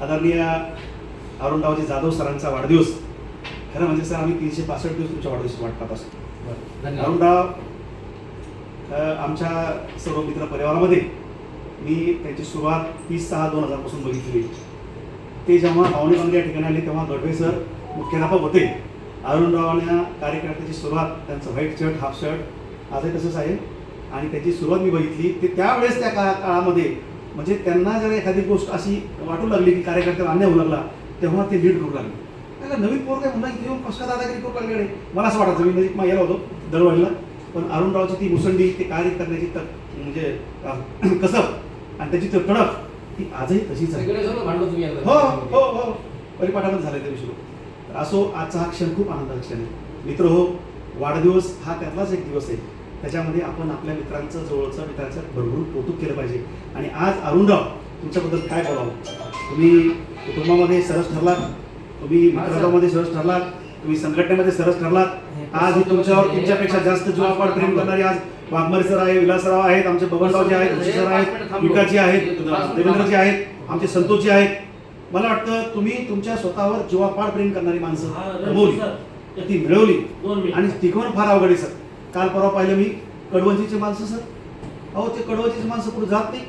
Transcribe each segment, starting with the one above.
आदरणीय अरुणरावजी जाधव सरांचा वाढदिवस. खरं म्हणजे सर आम्ही 365 दिवस तुमच्या वाढदिवसाची वाट पाहत असतो. अरुणराव आमच्या सर्व मित्र परिवारामध्ये मी त्यांची सुरुवात 30/6/2000 पासून बघितली. ते जेव्हा पावणे या ठिकाणी आले तेव्हा गडवे सर मुख्याध्यापक होते. अरुणरावांना कार्यकर्त्याची सुरुवात त्यांचं व्हाईट शर्ट हाफ शर्ट आजही तसंच आहे आणि त्याची सुरुवात मी बघितली. ते त्यावेळेस त्या काळामध्ये म्हणजे त्यांना जर एखादी गोष्ट अशी वाटू लागली की कार्यकर्त्याला अन्याय होऊ लागला तेव्हा ते लीड करू लागले. त्याला नवीन पोर काय म्हणलं घेऊन कसं दादागिरी करू लागले. मला असं वाटायचं मी नजीक यायला होतो दरवाडीला, पण अरुणरावची ती मुसंडी ते कार्य करण्याची म्हणजे कसब आणि त्याची तडक ती आजही तशीच आहे. हो हो हो परिपाठामध्ये झालं त्या विषयी. तर असो आजचा हा क्षण खूप आनंदाचा क्षण आहे. मित्र हो, वाढदिवस हा त्यातलाच एक दिवस आहे. त्याच्यामध्ये आपण आपल्या मित्रांचं जवळचं मित्रांचं भरभरून कौतुक केलं पाहिजे. आणि आज अरुणराव तुमच्याबद्दल काय बोलावं. तुम्ही कुटुंबामध्ये सरस ठरलात, तुम्ही मित्रांमध्ये सरस ठरलात, तुम्ही संघटनेमध्ये सरस ठरलात. आज ही तुमच्यावर तुमच्यापेक्षा जास्त जीवापाड प्रेम करणारी आज वाघमारे सर आहे, विलासराव आहेत, आमचे बबनरावजी आहेत, जोशी सर आहेत, विकासजी आहेत, देवेंद्रजी आहेत, आमचे संतोषजी आहेत. मला वाटतं तुम्ही तुमच्या स्वतःवर जीवापाड प्रेम करणारी माणसं गमवली, ती मिळवली आणि टिकवणं फार अवघड आहे सर. काल परवा पाहिलं मी कडवंजीचे माणसं सर, अहो ते कडवंजीचे माणसं पुढे जात नाही.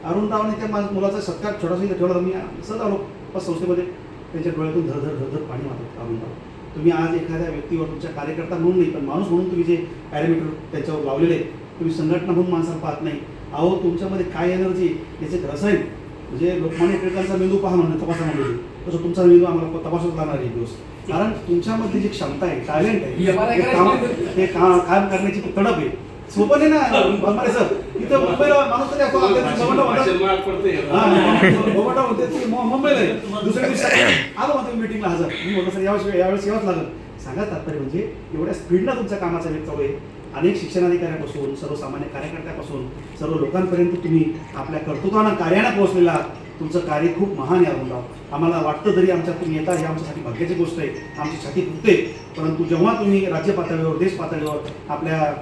अरुणरावने त्या मुलाचा सत्कार छोटासा इथं ठेवला. मी सहज आलो बस संस्थेमध्ये, त्यांच्या डोळ्यातून धर पाणी मारत. अरुणराव तुम्ही आज एखाद्या व्यक्तीवर तुमच्या कार्यकर्ता म्हणून नाही पण माणूस म्हणून तुम्ही जे पॅरामीटर त्याच्यावर लावलेले तुम्ही संघटना म्हणून माणसाला पाहत नाही. अहो तुमच्यामध्ये काय एनर्जी याचे रसायन म्हणजे लोकमान्य टिळकांचा मेंदू पहा म्हणून तपासा म्हणून तसं तुमचा मेंदू आम्हाला तपासत लागणार एक दिवस. कारण तुमच्यामध्ये जी क्षमता आहे, टॅलेंट आहे, ते काम करण्याची तडप आहे. सोपं नाही ना वाघमारे सर. इथं मुंबईला माणूस म्हणते मुंबईला आहे, दुसऱ्या दिवशी आलो म्हणतो मीटिंगला हजर. मी म्हटलं सर यावेळेस यावंच लागेल. सांगा तात्पर्य म्हणजे एवढ्या स्पीडनं तुमच्या कामाचा वेग चालू आहे. अनेक शिक्षणाधिकाऱ्यापासून सर्वसामान्य कार्यकर्त्यापासून सर्व लोकांपर्यंत तुम्ही आपल्या कर्तृत्वानं कार्यानं पोहोचलेला आहात. तुमचं कार्य खूप महान आहे अरुणराव. आम्हाला वाटतं तरी आमच्यात तुम्ही येता ही आमच्यासाठी भाग्याची गोष्ट आहे, आमची छाती फुटते. परंतु जेव्हा तुम्ही राज्य पातळीवर, देश पातळीवर, आपल्या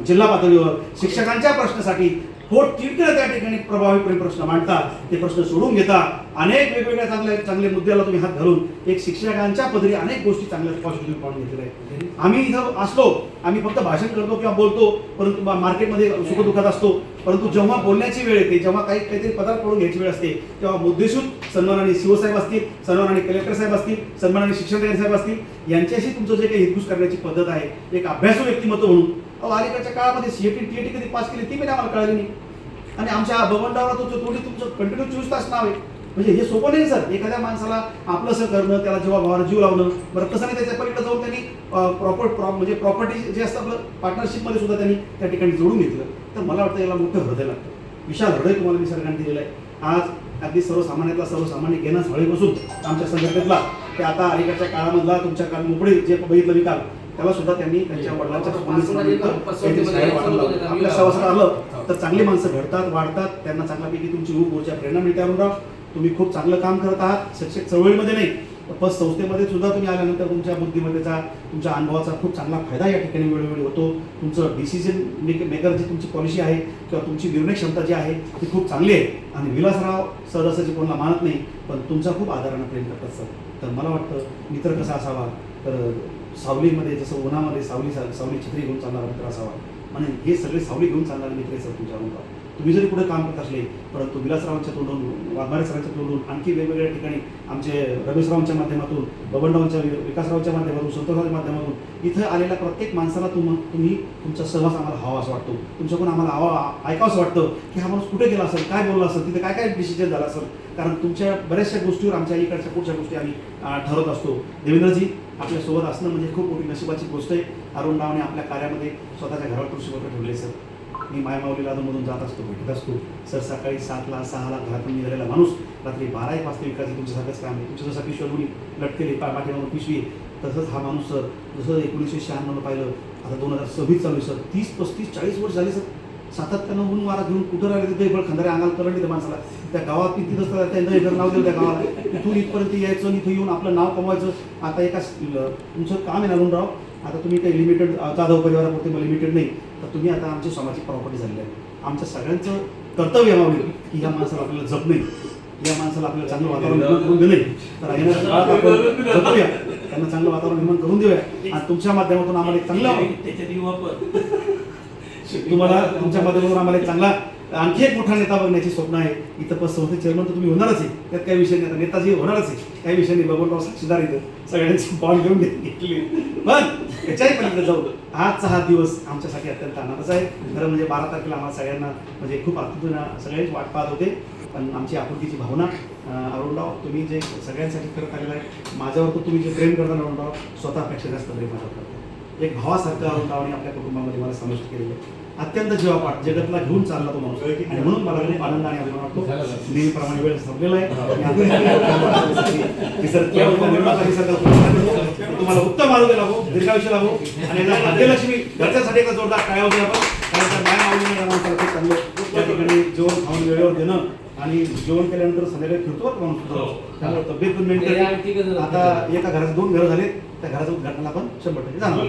जिल्हा पातळीवर शिक्षकांच्या प्रश्नासाठी पोट तिरकलं त्या ठिकाणी प्रभावीपणे प्रश्न मांडता, ते प्रश्न सोडून घेता, अनेक वेगवेगळ्या चांगले मुद्द्याला तुम्ही हात घालून एक शिक्षकांच्या पदरी अनेक गोष्टी चांगल्या पॉझिटिव्ह पाडून घेतलेल्या आहेत. आम्ही इथं असलो, आम्ही फक्त भाषण करतो किंवा बोलतो, परंतु मार्केटमध्ये सुखदुःखात असतो. परंतु जेव्हा बोलण्याची वेळ येते, जेव्हा काहीतरी पदार्थ पडून घ्यायची वेळ असते, तेव्हा मुद्देसूद सन्मानाने शिवसाहेब असतील, सन्मानाने कलेक्टर साहेब असतील, सन्मानाने शिक्षणाधिकारी साहेब असतील, यांच्याशी तुमचं जे काही हितगुज करण्याची पद्धत आहे, एक अभ्यासू व्यक्तिमत्व म्हणून. अलीकडच्या काळामध्ये सीएटी टीएटी कधी पास केली ती पण आम्हाला कळाली नाही. आणि आमच्या बबनरावला तुमचं कंटिन्यू 24 तास नाव आहे. म्हणजे हे सोपं नाही सर. एखाद्या माणसाला आपलंसं करणं, त्याला जेव्हा भावाला जीव लावणं, बरं तसं नाही त्याच्या पलीकडे जाऊन त्यांनी म्हणजे प्रॉपर्टी जे असतं आपलं पार्टनरशिपमध्ये सुद्धा त्यांनी त्या ठिकाणी जोडून घेतलं. तर मला वाटतं याला मोठं हृदय लागतं, विशाल हृदय तुम्हाला निसर्गाने दिलेलं आहे. आज अगदी सर्वसामान्यातला सर्वसामान्य घेणं हळीपासून आमच्या संघटनेतला ते आता अलीकडच्या काळामधला तुमच्या काल मोपळे जे बघितलं निकाल त्याला सुद्धा त्यांनी त्यांच्या वडिलांच्या आपल्या सहवासात आलं. तर चांगली माणसं घडतात, वाढतात, त्यांना चांगल्यापैकी तुमची ऊर्जा प्रेरणा मिळते. अरुणराव तुम्ही खूप चांगलं काम करत आहात. शिक्षक चळवळीमध्ये नाही पण संस्थेमध्ये सुद्धा तुम्ही आल्यानंतर तुमच्या बुद्धिमत्तेचा, तुमच्या अनुभवाचा खूप चांगला फायदा या ठिकाणी वेळोवेळी होतो. तुमचं डिसिजन मेकर जी तुमची पॉलिसी आहे किंवा तुमची निर्णय क्षमता जी आहे ती खूप चांगली आहे. आणि विलासराव सर असं जे कोणाला मानत नाही पण तुमचा खूप आदरानं प्रेम करतात सर. तर मला वाटतं मित्र कसा असावा, तर सावलीमध्ये जसं उन्हामध्ये सावली छत्री घेऊन चालणारा मित्र असावा. म्हणजे हे सगळे सावली घेऊन चालणारे मित्र सर तुमच्या अरुणराव. तुम्ही जरी पुढे काम करत असले परंतु विलासरावांच्या तोंडून, वाघमारे सरांच्या तोंडून, आणखी वेगवेगळ्या ठिकाणी आमचे रमेशरावांच्या माध्यमातून, बबनरावांच्या, विकासरावांच्या माध्यमातून, संतोषरावांच्या माध्यमातून इथं आलेल्या प्रत्येक माणसाला तुम्ही तुमचा सहवास आम्हाला हवा असं वाटतो. तुमच्याकडून आम्हाला ऐकावं असं वाटतं की हा माणूस कुठे गेला असेल, काय बोलला असेल, तिथे काय काय डिसिजन झाला असेल. कारण तुमच्या बऱ्याचशा गोष्टीवर आमच्या इकडच्या पुढच्या गोष्टी आम्ही ठरवत असतो. देवेंद्रजी आपल्यासोबत असणं म्हणजे खूप मोठी नशिबाची गोष्ट आहे. अरुणरावने आपल्या कार्यामध्ये स्वतःच्या घरावर कृषीपत्र ठेवले सर. मी मायमाऊलीला अधूनमधून जात असतो, भेटत असतो सर. सकाळी 7ला 6ला घरातून निघालेला माणूस रात्री 12-1 वाजता विकायचं तुमच्यासारखंच काम आहे. तुमच्या जसं पिशवी लटकेली पाठीमागून पिशवी, तसंच हा माणूस सर जसं 1996 पाहिलं आता 2026 चालू आहे सर. 30-35-40 वर्ष झाले सर. सातत्यानं ऊन वारा घेऊन कुठं राहिले तिथे पण खंदारे अंगाला करंडी त्या माणसाला. त्या गावात किती असतं त्यांचं एकर नाव दिलं त्या गावाला. इथून इथपर्यंत यायचं, इथं येऊन आपलं नाव कमवायचं. आता एका तुमचं काम आहे अरुणराव. आता तुम्ही काही लिमिटेड जाधव परिवारापुरते मग लिमिटेड नाही, तर तुम्ही आता आमची समाजाची प्रॉपर्टी झालेली आहे. आमच्या सगळ्यांचं कर्तव्य व्हावं की ह्या माणसाला आपल्याला जपणे. या माणसाला आपल्याला चांगलं वातावरण निर्माण करून दिले, तर येणाऱ्या काळात आपण जपूया, त्यांना चांगलं वातावरण निर्माण करून देऊया आणि तुमच्या माध्यमातून आम्हाला एक चांगला तुम्हाला तुमच्या माध्यमातून आम्हाला एक चांगला आणखी एक मोठा नेता बघण्याची स्वप्न आहे. इथं पण संस्थेचे चेअरमन तर तुम्ही होणारच आहे, त्यात काही विषय नाही, नेताजी होणारच आहे, काही विषय नाही. भगवंतराव साक्षीदार इथं सगळ्यांची बॉन्ड घेऊन घेतली. पण त्याच्याही पलीकडे जाऊ, आजचा हा दिवस आमच्यासाठी अत्यंत आनंदाचा आहे. खरं म्हणजे 12 तारखेला आम्हाला सगळ्यांना म्हणजे खूप आतुरतेनं सगळ्यांची वाट पाहत होते, पण आमची आपुलकीची भावना अरुणराव तुम्ही जे सगळ्यांसाठी करत आलेलं आहे, माझ्यावर तर तुम्ही जे प्रेम करता अरुणराव, स्वतःपेक्षा जास्त प्रेम माझ्यावर करता. एक भावासारखं अरुणरावने आपल्या कुटुंबामध्ये मला समाविष्ट केलेलं आहे. अत्यंत जीवापाठ जगतला घेऊन चालला तो माणूस आणि म्हणून मला खूप आनंद आणि अभिमान वाटतो. नेहमीप्रमाणे वेळ संपलेला आहे. तुम्हाला उत्तम आरोग्य लाभो, दीर्घायुष्य लाभो आणि भाग्यलक्ष्मी घरच्यासाठी एक जोरदार टाळ्या होते आपण. कारण माया माऊलीने माणसाला खूप चांगलं त्या ठिकाणी जेवण खाऊन वेळेवर देणं आणि जेवण केल्यानंतर संध्याकाळी फिरतो माणूस, त्यामुळे तब्येत मेंटेन. आता एका घरात 2 घरं झाले, त्या घराचं उद्घाटनाला आपण 100% जाणार.